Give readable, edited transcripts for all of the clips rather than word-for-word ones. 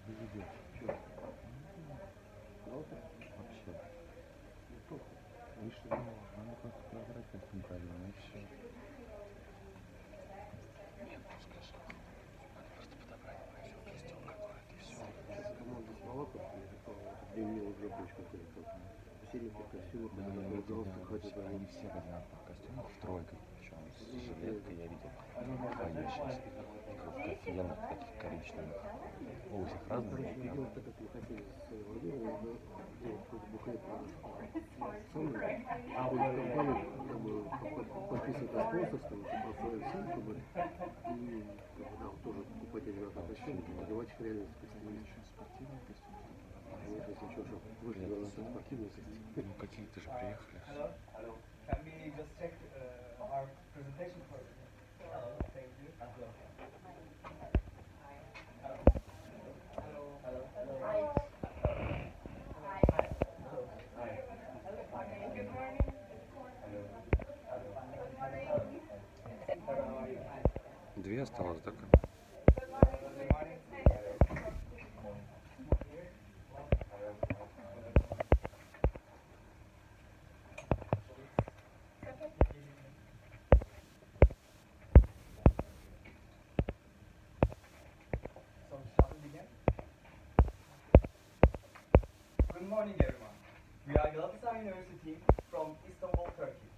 Заведешь. Че? Кого-то? Вообще. Ну, только. Видишь, ну, надо просто подобрать костюм правильно, и все. Нет, ну скажи, надо просто подобрать правильно костюм какой-то, и все. Сейчас команда с Малаков приехала, это где Мила Джокович какой-то. Посильники костюмы, Да, я такой видел, галстук хотят. они все в одинаковых костюмах, в тройках, причем с Ну, жилеткой я видел, настоящих, в кофейных таких коричневых. Ну, у всех ну, разные, короче, но прям. видимо, так как мы хотели с Владимиром сделать какой-то буклет самый, компанию как бы подписывать о спонсорстве, типа оформить сам, как бы, и как бы, да, вот тоже покупать одинаковый костюм, одевать их реально Какой спортивный. еще спортивный костюм, чтобы Конечно, если что, чтобы выглядело на спортивный костюм. ну какие-то же приехали. Hello. Hello. Can we just check our presentation first? Hello. Thank you. Hello. Hello. Hello. Hello. Hello. Hi. Good morning. Hello. Good morning. Две осталось, да? Good morning. So shall we begin? Good morning, everyone. We are Galatasaray University from Istanbul, Turkey.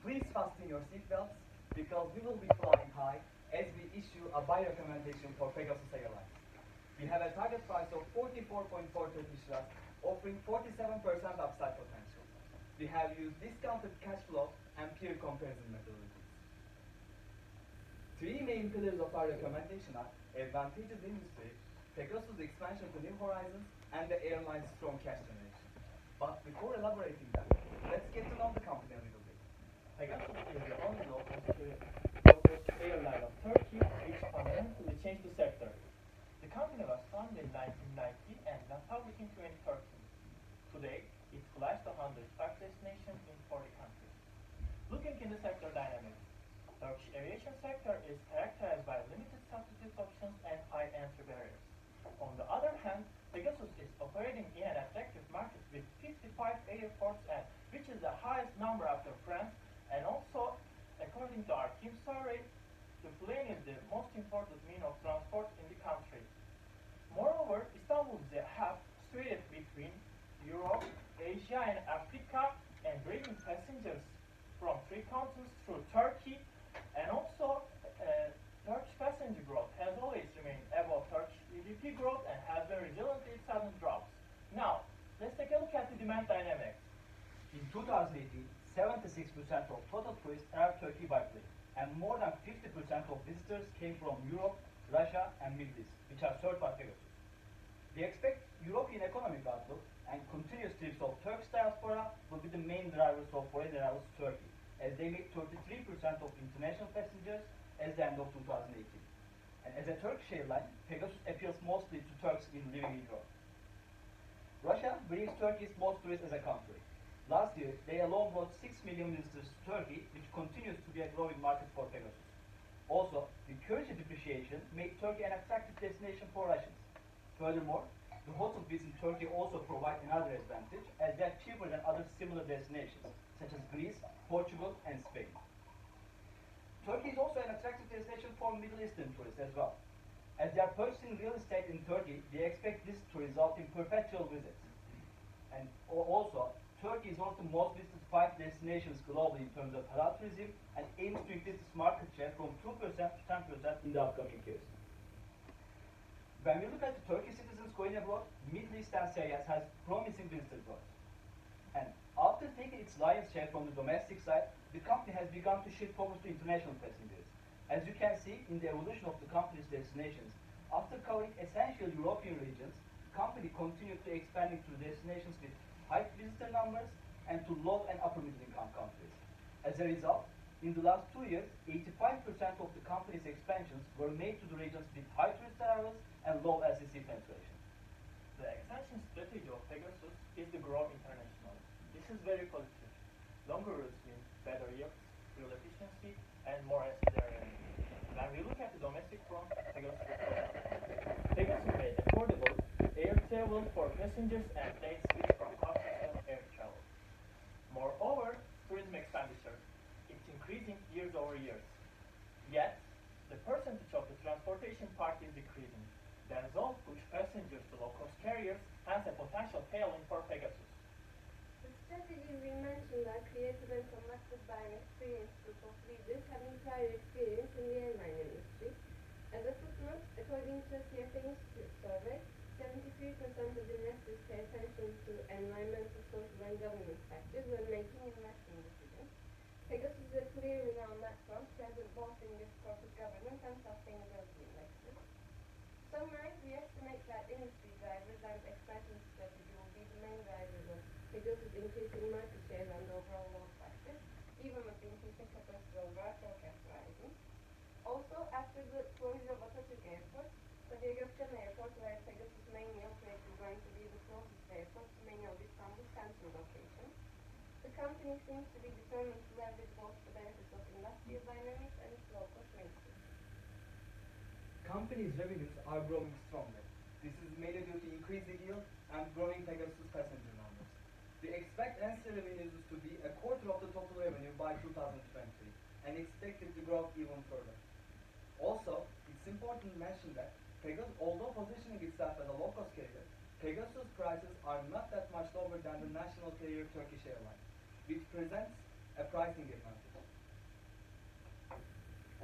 Please fasten your seatbelts because we will be flying high as we issue a buy recommendation for Pegasus Airlines. We have a target price of 44.4 Turkish liras, offering 47% upside potential. We have used discounted cash flow and peer comparison methodologies. Three main pillars of our recommendation are advantageous industry, Pegasus' expansion to new horizons, and the airline's strong cash generation. But before elaborating that, let's get to know the company a little bit. Pegasus is the only low-cost airline of Turkey which fundamentally changed the sector. The company was founded in 1990 and went public in 2013. Today, it flies to 105 destinations in 40 countries. Looking in the sector dynamics, Turkish aviation sector is characterized by limited substitute options and high entry barriers. On the other hand, Pegasus is operating in an attractive market with 55 airports and which is the highest number after France, and also, according to our team survey, the plane is the most important mean of transport in the country. Moreover, Istanbul is a hub situated between Europe, Asia and Africa and bringing passengers from three continents through Turkey, and also Turkish passenger growth has always remained above Turkish GDP growth and has been resilient to its sudden drops. Now, let's take a look at the demand dynamics. In 2018, 76% of total tourists entered Turkey by plane, and more than 50% of visitors came from Europe, Russia, and Middle East, which are served by Pegasus. We expect European economic outlook and continuous trips of Turkish diaspora will be the main drivers of foreign arrivals to Turkey, as they make 33% of international passengers at the end of 2018. And as a Turkish airline, Pegasus appeals mostly to Turks living in Europe. Russia brings Turkey's most tourists as a country. Last year, they alone brought 6 million visitors to Turkey, which continues to be a growing market for Pegasus. Also, the currency depreciation made Turkey an attractive destination for Russians. Furthermore, the hotel fees in Turkey also provide another advantage, as they are cheaper than other similar destinations, such as Greece, Portugal, and Spain. Turkey is also an attractive destination for Middle Eastern tourists as well. As they are purchasing real estate in Turkey, they expect this to result in perpetual visits. And also, Turkey is one of the most visited 5 destinations globally in terms of halal tourism and aims to increase its market share from 2% to 10% in the upcoming years. When we look at the Turkish citizens going abroad, Middle East and Syria has promising visitor growth. And after taking its lion's share from the domestic side, the company has begun to shift focus to international passengers. As you can see in the evolution of the company's destinations, after covering essential European regions, the company continued to expand into destinations with high visitor numbers and to low and upper middle income countries. As a result, in the last 2 years, 85% of the company's expansions were made to the regions with high tourist arrivals and low LCC penetration. The expansion strategy of Pegasus is to grow internationally. This is very positive. Longer routes mean better yields, fuel efficiency, and more ancillary revenue. When we look at the domestic front, Pegasus made affordable passengers and planes switch from car system air travel. Moreover, tourism expenditure is increasing years over years. Yet, the percentage of the transportation part is decreasing. The result push passengers to low-cost carriers has a potential tailwind for Pegasus. The strategies we mentioned are created and conducted by an experienced group of leaders having prior experience in the airline industry. As a footnote, according to a CFA Institute survey, 73% of investors pay attention to environmental, social, and governance factors when making investment decisions. Pegasus is a clear winner on that front, present both in this corporate governance and sustainability indexes. To summarize, we estimate that industry drivers and expansion strategy will be the main drivers of Pegasus increasing market share and overall load factors, even with the increasing capacity over our forecast horizon. Also, after the closure of Atatürk Airport, Sabiha Gökçen Airport, where Pegasus mainly operates, is going to be the closest airport to many of Istanbul's central locations. The company seems to be determined to leverage both the benefits of industrial dynamics and its low-cost maintenance. Company's revenues are growing strongly. This is mainly due to increased yield and growing Pegasus passenger numbers. We expect ancillary revenues to be a quarter of the total revenue by 2020 and expect it to grow even further. Also, it's important to mention that Pegasus, although positioning itself as a low-cost carrier, Pegasus prices are not that much lower than the national carrier Turkish Airlines, which presents a pricing advantage.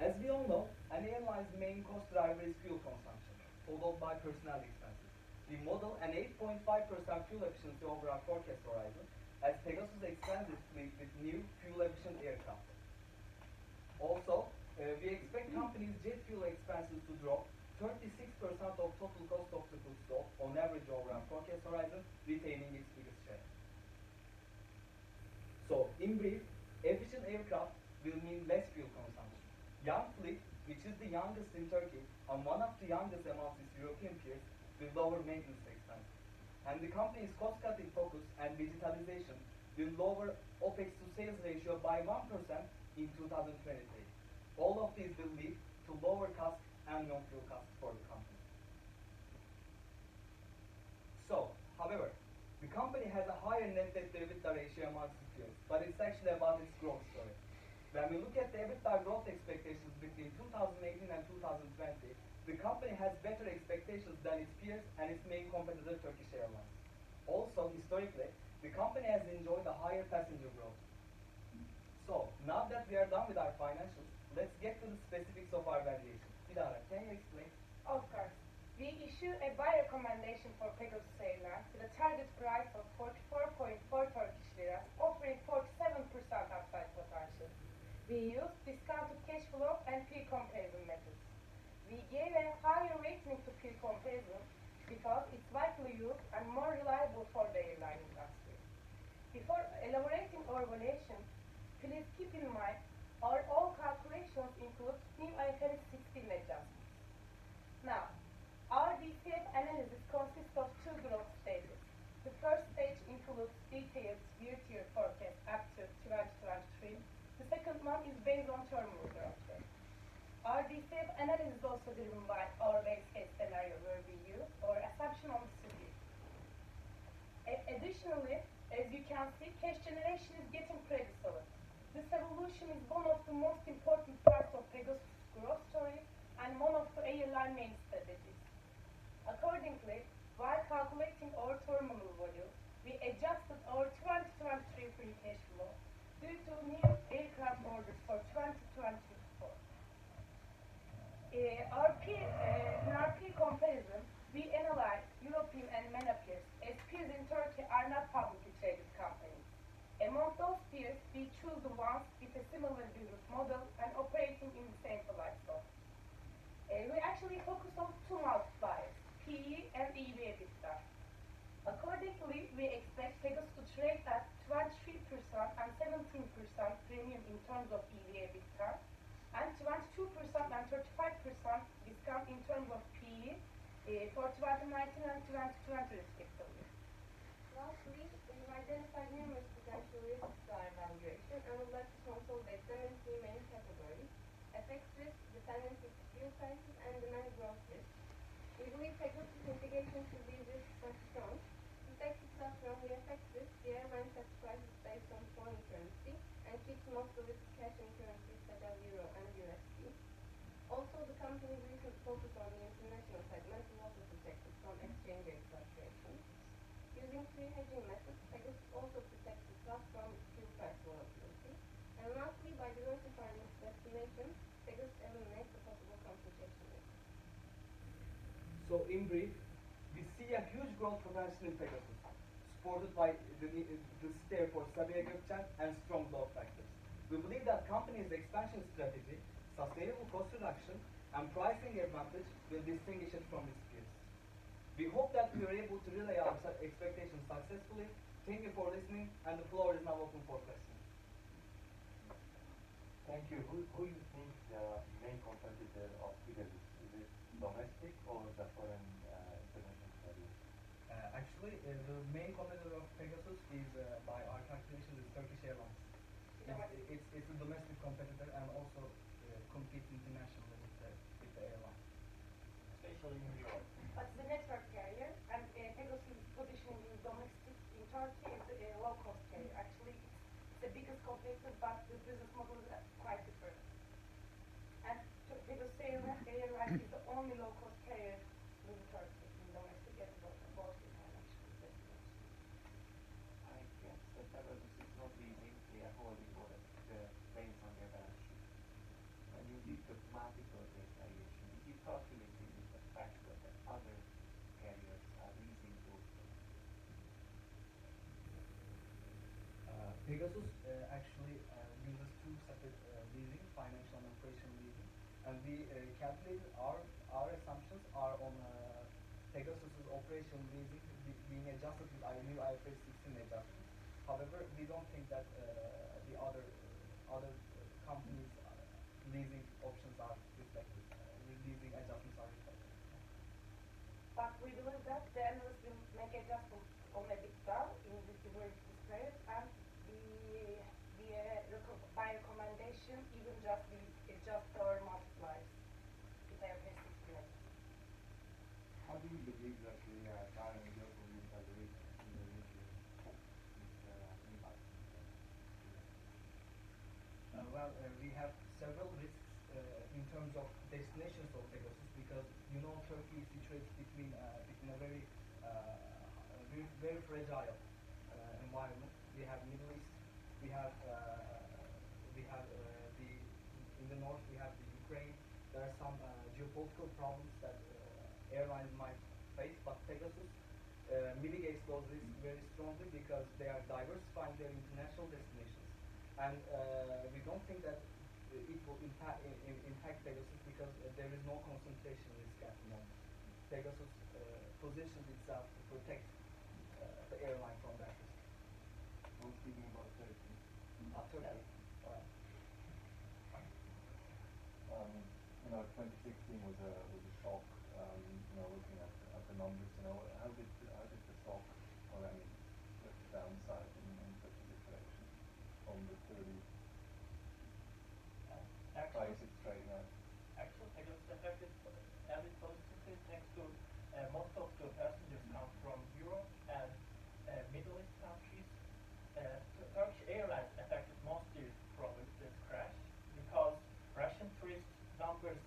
As we all know, an airline's main cost driver is fuel consumption, followed by personnel expenses. We model an 8.5% fuel efficiency over our forecast horizon as Pegasus expands its fleet with new fuel-efficient aircraft. Also, we expect companies' jet fuel expenses to drop 36% of total cost of the goods sold on average over our forecast horizon, retaining its biggest share. So, in brief, efficient aircraft will mean less fuel consumption. Young fleet, which is the youngest in Turkey and one of the youngest amongst its European peers, will lower maintenance expenses. And the company's cost-cutting focus and digitalization will lower OPEX to sales ratio by 1% in 2023. All of these will lead to lower costs and non-fuel costs for the company. So, however, the company has a higher net debt to EBITDA ratio amongst its peers, but it's actually about its growth story. When we look at the EBITDA growth expectations between 2018 and 2020, the company has better expectations than its peers and its main competitor Turkish Airlines. Also, historically, the company has enjoyed a higher passenger growth. So, now that we are done with our financials, let's get to the specifics of our valuation. Dilara, can you explain? Of course. We issue a buy recommendation for Pegasus Airlines with a target price of 44.4 Turkish lira, offering 47% upside potential. We use discounted cash flow and peer comparison methods. We gave a higher rating to peer comparison because it's widely used and more reliable for the airline industry. Before elaborating our valuation, please keep in mind all calculations include new IFRS 16 adjustments. Now, our DCF analysis consists of two growth stages. The first stage includes detailed year-to-year forecast up to 2023. The second one is based on terminal growth rate. Our DCF analysis is also driven by our base case scenario where we use our assumption on the city. Additionally, as you can see, cash generation is getting pretty solid. This evolution is one of the most important parts of Pegasus' growth story and one of the airline main strategies. Accordingly, while calculating our terminal value, we adjusted our 2023 free cash flow due to new aircraft orders for 2024. In our peer comparison, we analyzed European and MENA peers, as peers in Turkey are not publicly traded companies. Among those peers, we choose the ones with a similar business model and operating in the same flight zone. We actually focus on two multipliers, PE and EV/EBITDA. Accordingly, we expect Pegasus to trade at 23% and 17% premium in terms of EV/EBITDA, and 22% and 35% discount in terms of PE for 2019 and 2020 respectively. Lastly, we've identified numerous potential risks to our evaluation and would like to consolidate them in three main categories: FX risk, dependency to fuel prices, and demand growth risk. We believe Pegasus' mitigation to these risks are strong. tax itself strongly effective, the airline sets prices based on foreign currency and keeps most of its cash in currencies such as Euro and USD. Also, the company's recent focus on the international segment will also protect it from exchange rate fluctuations. Using three hedging methods, Pegasus also protects itself from fuel price volatility. And lastly, by diversifying its destination, Pegasus eliminates the possible concentration risk. So in brief, we see a huge growth potential in Pegasus, supported by the city airport Sabiha Gökçen and strong load factors. We believe that company's expansion strategy, sustainable cost reduction, and pricing advantage will distinguish it from its peers. We hope that we are able to relay our expectations successfully. Thank you for listening, and the floor is now open for questions. Thank you. Who you think the main competitor of Pegasus? Is it domestic or the foreign international carrier? Actually, the main competitor of Pegasus is, by our calculations, is Turkish Airlines. It's a domestic competitor and also competes internationally with the airline. Especially in Europe. But the network carrier and Pegasus positioning in domestic in Turkey is a low-cost carrier. Actually, it's the biggest competitor, but the business model is quite different. And Pegasus Airline is the only low-cost carrier in Turkey, in domestic and both international destinations. I guess that Pegasus is not leasing, they are holding all the planes on their balance sheet. When you did the multiple declaration, did you calculate with the fact that the other carriers are leasing those planes? Pegasus actually uses two separate leasing, financial and operational leasing, and we calculated our assumptions are on Pegasus's operational leasing being adjusted with new IFRS 16 adjustments. However, we don't think that the other companies' leasing options are reflected. Leasing adjustments are reflected. But we believe that the analyst will make adjustments on EBITDA in the during this period, and by recommendation, even just we adjust our multipliers with IFRS 16 adjustment. How do you believe that the current geopolitical risk in the region is impacting? We have several risks in terms of destinations of Pegasus, because Turkey is situated between a very very fragile environment. We have Middle East, we have in the north we have the Ukraine. There are some geopolitical problems that airlines might face, but Pegasus mitigates those risks very strongly because they are diversifying their international destinations, and we don't think that it will impact Pegasus because there is no concentration risk at the moment. Pegasus positions itself to protect the airline from that risk. I'm speaking about Turkey. Turkey. 2016 was a shock. Looking at the numbers, how did the shock, or I mean, the downside in such a situation from the 30 prices trading out? Actually, Pegasus affected a bit positively thanks to most of the passengers come from Europe and Middle East countries. Turkish Airlines affected mostly from this crash because Russian tourist numbers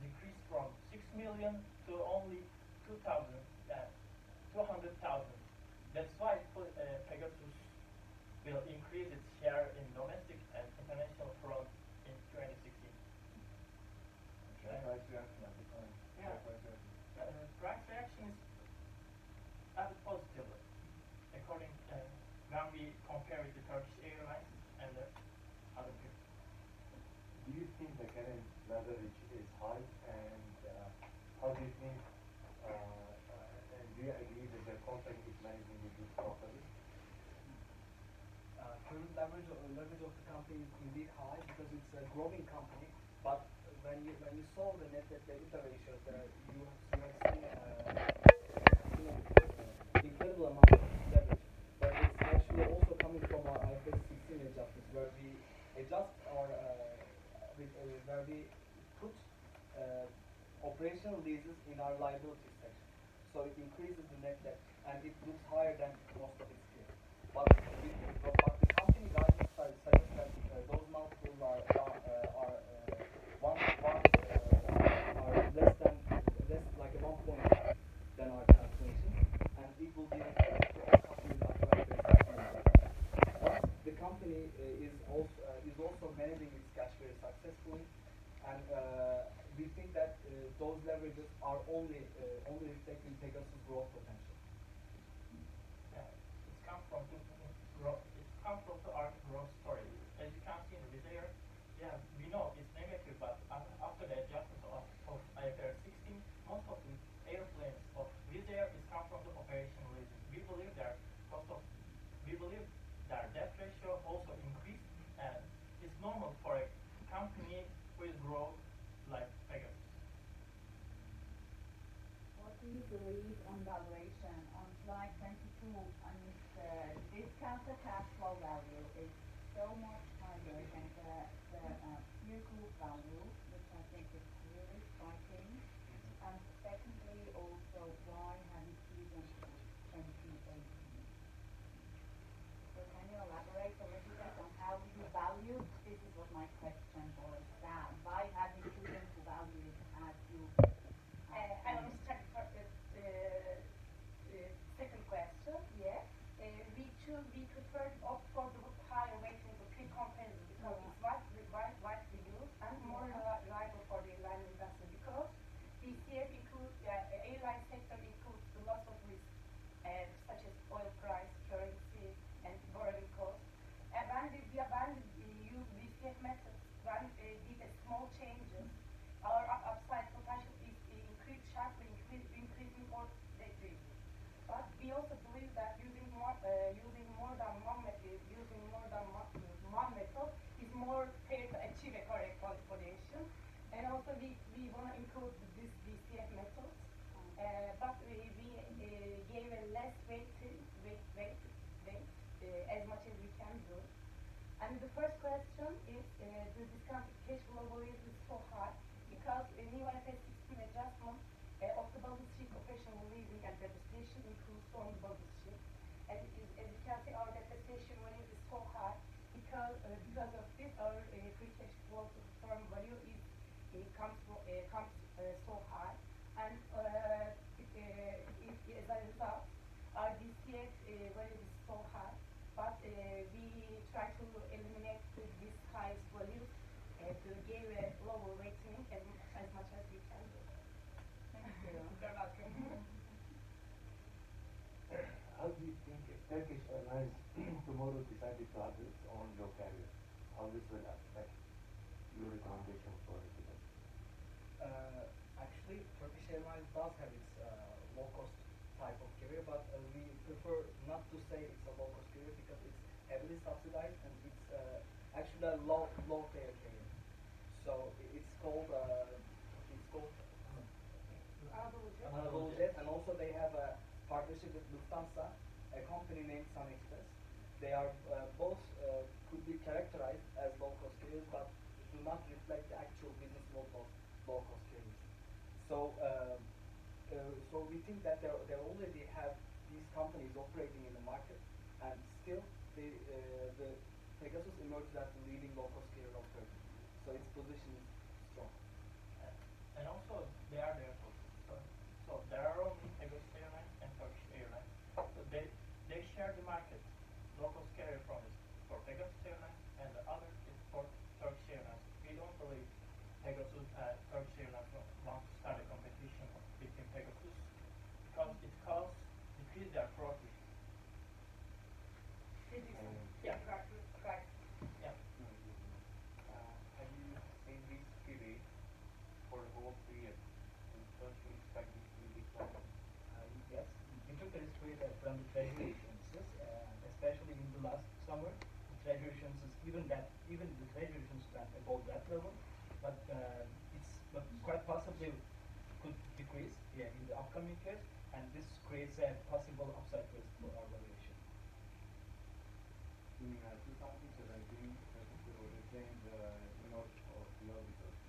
decreased from 6 million to only 200,000. That's why Pegasus will increase its share in domestic and international front in 2016. Share price reaction at the time. Yeah. Share price reaction. Price reaction is a bit positive, according when we compare it to Turkish Airlines and the other people. Do you think the current leverage is high, and how do you think, and do you agree that the company is managing it properly? Current leverage of the company is indeed high because it's a growing company. But when you saw the net debt to EBITDA ratio, you have seen incredible amount of leverage. But it's actually also coming from our IFRS 16 adjustments, where we adjust our where we put operational leases in our liabilities section. so it increases the net debt and it looks higher than most of its peers. But the company guidance suggests that those multiples are less than less like a 1.5 than our calculation, and it will be to all companies after but the company is also managing its cash very successfully, and we think that those leverages are only reflecting Pegasus' growth potential. Yeah, it's come from the growth. It's come from our growth story. As you can see in the there, yeah, we know it's negative, but after the adjustment of IFRS 16, most of the airplanes of Wizz Air is come from the operational reason. We believe their debt ratio also increased, and it's normal for a company who is grow like Pegasus. What do you believe on valuation? On slide 22, I mean, the discounted cash flow value is so much higher than the peer group value, which I think is really striking. And secondly, also, why have you chosen 2018? So can you elaborate a little bit on how you value? This is what my question boils down. Why have you chosen to value it as you? I want to start with the second question. Yes. We prefer to opt for the higher weighting of pre-comparison because it's widely used and more reliable for the airline investor, because DCF includes airline sector includes the loss of risk such as oil price, currency, and borrowing costs. And when we use DCF methods, when did a small changes, our upside potential is increasing for that reason. But we also believe that using more than one method is more fair to achieve a correct valuation. And also we want to include this DCF methods, but we gave a less weight as much as we can do. And the first question is the discounted cash flow value is so high because a new IFRS 16 adjustment of the balance sheet operational leasing and depreciation includes on the balance sheet. And as you can see, our depreciation value is so high because of this, our free cash flow to firm value comes so high. And as a result, our DCF value is so high. But we try to eliminate this highest value to give a lower rating as much as we can do. Thank you. You're welcome. How do you think if Turkish Airlines tomorrow decided to have its own low carrier, how this will affect your recommendation for it? Actually, Turkish Airlines does have its low-cost type of carrier, but we prefer not to say it's a low-cost carrier because it's heavily subsidized and it's actually a low-fare carrier. So it's called Anadolu Jet, and also they have a partnership with Lufthansa, a company named Sun Express. They are both could be characterized as low-cost carriers, but do not reflect the actual business model of low-cost carriers. So we think that they already have these companies operating in the market, and still the Pegasus emerged as the leading low-cost carrier of Turkey. So its position is strong. And also they are there so there are only Pegasus Airlines and Turkish Airlines. So they share the market. Low-cost carrier for Pegasus Airlines and the other is for Turkish Airlines. We don't believe Pegasus Turkish Airlines want to start a competition between Pegasus because it costs decrease their profit. Yeah, correct. Yeah. Have you seen this period for the whole period? And don't you expect this to be declining? Yes, we took the risk rate from the treasury issuances, especially in the last summer. The treasury issuances, even the treasury issuances went above that level, but it's quite possibly could decrease in the upcoming years, and this creates a possible upside risk for our valuation. In 2017, Turkey retained the note of the auditors,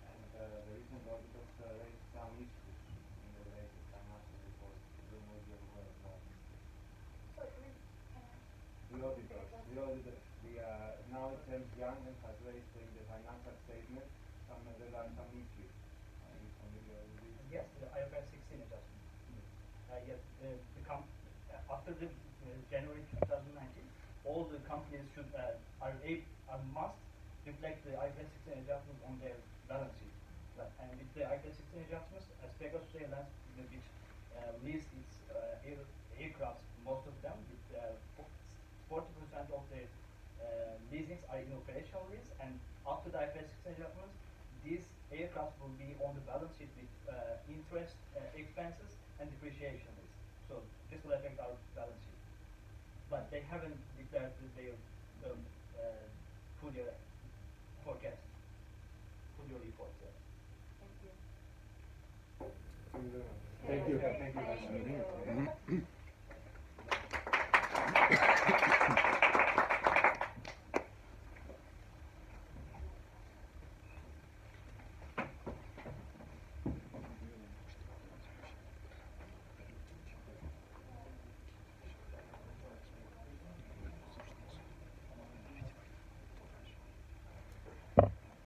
and the recent auditors raised some issues in the latest financial report. auditors. Now James Young has raised in the financial statement there are some issues. Are you familiar with this? Yes, the IFRS 16 adjustment. Yes, after the January 2019, all the companies should must reflect the IFRS 16 adjustments on their balance sheet. And with the IFRS 16 adjustments, as Pegasus Airlines, which leased its aircraft, most of them, with 40% of the leasings are in operational lease, and after the IFRS 16 adjustments, these aircraft will be on the balance sheet with interest expenses and depreciation risk. So this will affect our balance sheet. But they haven't declared their full year forecast, full year report yet. Thank you. Thank you. Thank you.